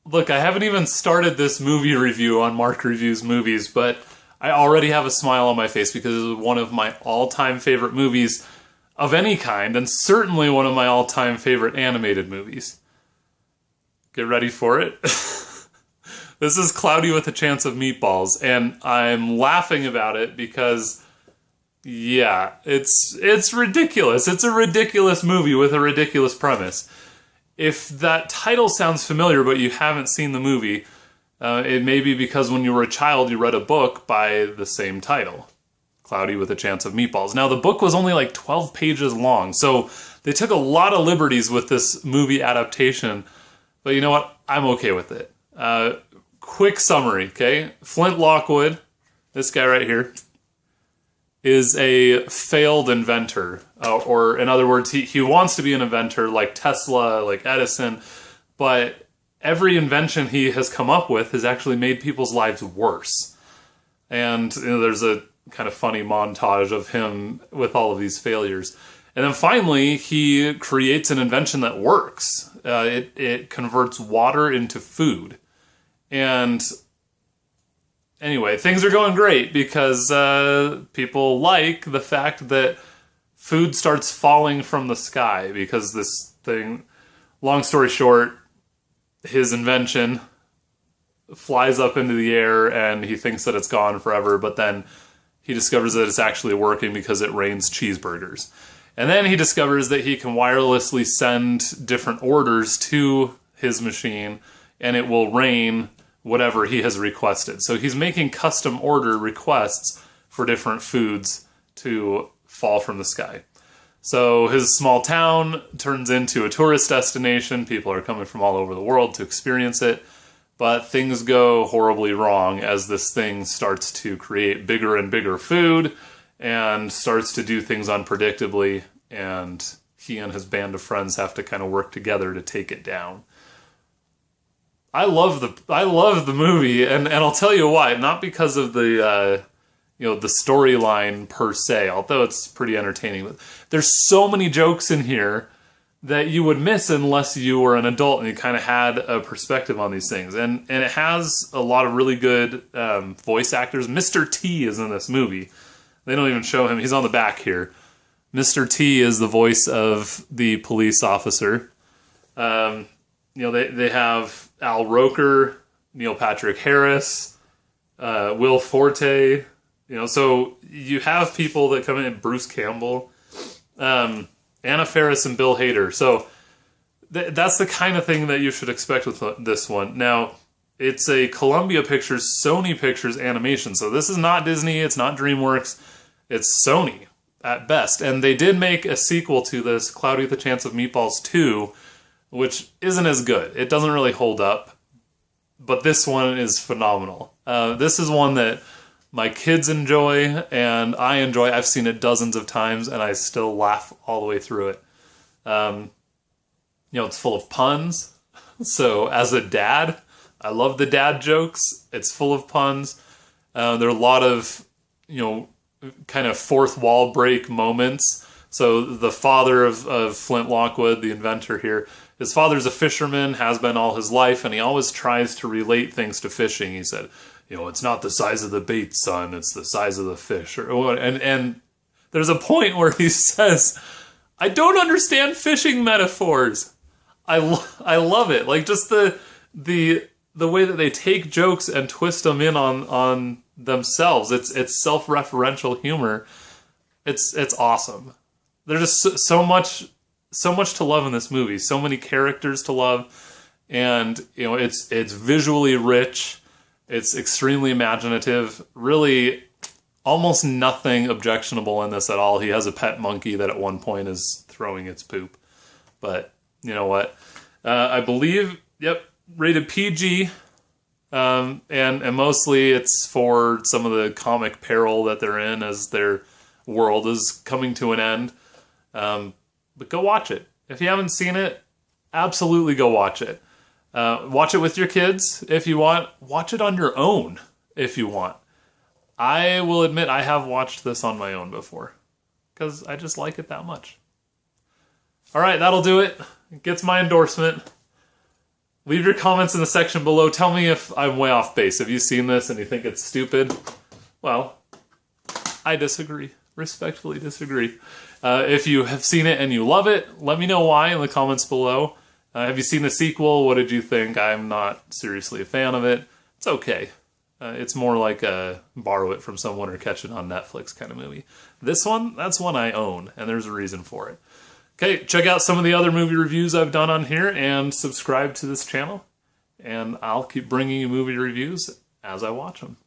look, I haven't even started this movie review on Mark Reviews Movies, but I already have a smile on my face because it was one of my all-time favorite movies of any kind, and certainly one of my all-time favorite animated movies. Get ready for it. This is Cloudy with a Chance of Meatballs, and I'm laughing about it because, yeah, it's ridiculous. It's a ridiculous movie with a ridiculous premise. If that title sounds familiar but you haven't seen the movie, it may be because when you were a child you read a book by the same title, Cloudy with a Chance of Meatballs. Now, the book was only like 12 pages long, so they took a lot of liberties with this movie adaptation, but you know what? I'm okay with it. Quick summary, okay? Flint Lockwood, this guy right here, is a failed inventor, or in other words, he wants to be an inventor like Tesla, like Edison, but every invention he has come up with has actually made people's lives worse. And there's a kind of funny montage of him with all of these failures. And then finally, he creates an invention that works. It converts water into food. And anyway, things are going great because people like the fact that food starts falling from the sky because this thing, long story short, his invention flies up into the air and he thinks that it's gone forever, but then he discovers that it's actually working because it rains cheeseburgers. And then he discovers that he can wirelessly send different orders to his machine and it will rain whatever he has requested. So he's making custom order requests for different foods to fall from the sky. So his small town turns into a tourist destination. People are coming from all over the world to experience it. But things go horribly wrong as this thing starts to create bigger and bigger food and starts to do things unpredictably. And he and his band of friends have to kind of work together to take it down. I love the movie, and I'll tell you why. Not because of the the storyline per se, although it's pretty entertaining. But there's so many jokes in here that you would miss unless you were an adult and you kind of had a perspective on these things. And it has a lot of really good voice actors. Mr. T is in this movie. They don't even show him. He's on the back here. Mr. T is the voice of the police officer. They have Al Roker, Neil Patrick Harris, Will Forte. So you have people that come in, Bruce Campbell, Anna Faris, and Bill Hader. So that's the kind of thing that you should expect with this one. Now, it's a Columbia Pictures, Sony Pictures animation. So this is not Disney, it's not DreamWorks, it's Sony at best. And they did make a sequel to this, Cloudy with a Chance of Meatballs 2, which isn't as good. It doesn't really hold up, but this one is phenomenal. This is one that my kids enjoy, and I enjoy. I've seen it dozens of times, and I still laugh all the way through it. It's full of puns. So as a dad, I love the dad jokes. It's full of puns. There are a lot of, kind of fourth wall break moments. So the father of Flint Lockwood, the inventor here, his father's a fisherman, has been all his life, and he always tries to relate things to fishing. He said, it's not the size of the bait, son, it's the size of the fish. And there's a point where he says, I don't understand fishing metaphors. I love it. Like, just the way that they take jokes and twist them in on themselves. It's self-referential humor. It's awesome. There's just so much to love in this movie. So many characters to love, and it's visually rich. It's extremely imaginative. Really, almost nothing objectionable in this at all. He has a pet monkey that at one point is throwing its poop. But you know what? I believe, rated PG. And mostly it's for some of the comic peril that they're in as their world is coming to an end. But go watch it. If you haven't seen it, absolutely go watch it. Watch it with your kids if you want. Watch it on your own if you want. I will admit I have watched this on my own before because I just like it that much. All right, that'll do it. It gets my endorsement. Leave your comments in the section below. Tell me if I'm way off base. Have you seen this and you think it's stupid? Well, I disagree. Respectfully disagree. If you have seen it and you love it, let me know why in the comments below. Have you seen the sequel? What did you think? I'm not seriously a fan of it. It's okay. It's more like a borrow it from someone or catch it on Netflix kind of movie. This one, that's one I own, and there's a reason for it. Okay, check out some of the other movie reviews I've done on here, and subscribe to this channel. And I'll keep bringing you movie reviews as I watch them.